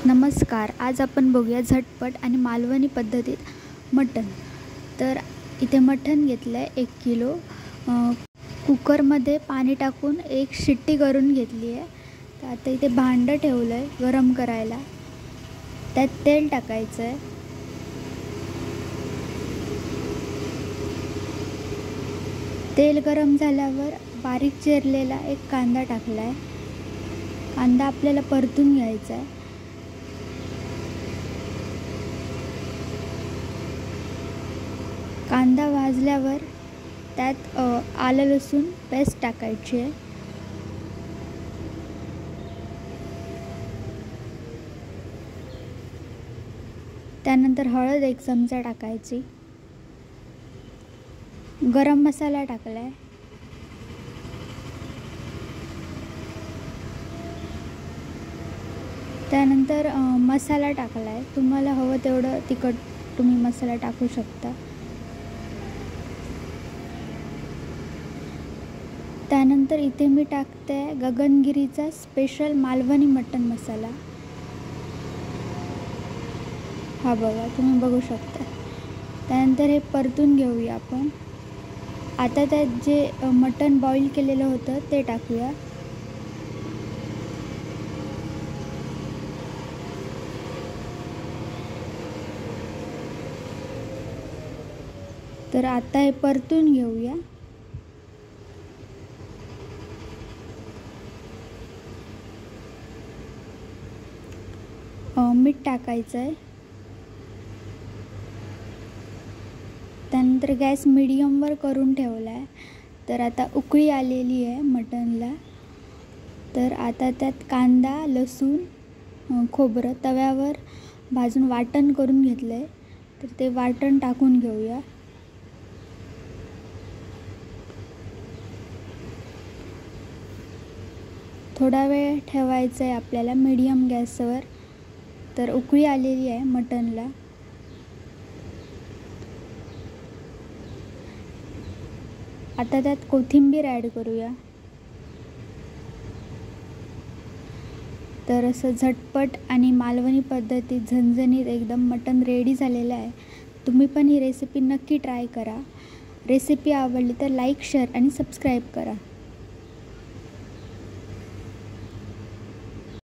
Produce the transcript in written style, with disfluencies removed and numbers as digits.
नमस्कार. आज आपण बघूया झटपट आणि मालवणी पद्धतीत मटण. तर इथे मटण घेतलं आहे 1 किलो. कुकरमध्ये पाणी टाकून एक शिट्टी करून घेतली आहे. तर आता इथे भांडं ठेवलं आहे गरम करायला. त्यात तेल टाकायचं आहे. तेल गरम झाल्यावर बारीक चिरलेला एक कांदा टाकला आहे. कांदा आपल्याला परतून घ्यायचा आहे. कांदा भाजल्यावर त्यात आलं लसूण पेस्ट टाकायची आहे. त्यानंतर हळद 1 चमचा टाकायची. गरम मसाला टाकला आहे. त्यानंतर मसाला टाकला आहे. तुम्हाला हवं तेवढं तिखट तुम्ही मसाला टाकू शकता. त्यानंतर इथे मी टाकते गगनगिरीचा स्पेशल मालवणी मटण मसाला. हा बघा, तुम्ही बघू शकता. त्यानंतर हे परतून घेऊया आपण. आता त्यात जे मटण बॉईल केलेलं होतं ते टाकूया. तर आता हे परतून घेऊया. मीठ टाकायचं आहे. त्यानंतर गॅस मीडियमवर करून ठेवला आहे. तर आता उकळी आलेली आहे मटणला. तर आता त्यात कांदा लसूण खोबरं तव्यावर भाजून वाटण करून घेतलं आहे. तर ते वाटण टाकून घेऊया. थोडा वेळ ठेवायचं आहे आपल्याला मीडियम गॅसवर. तर उकळी आलेली आहे मटणला. आता त्यात कोथिंबीर ॲड करूया. तर असं झटपट आणि मालवणी पद्धतीत झणझणीत एकदम मटण रेडी झालेलं आहे. तुम्ही पण ही रेसिपी नक्की ट्राय करा. रेसिपी आवडली तर लाईक शेअर आणि सबस्क्राईब करा.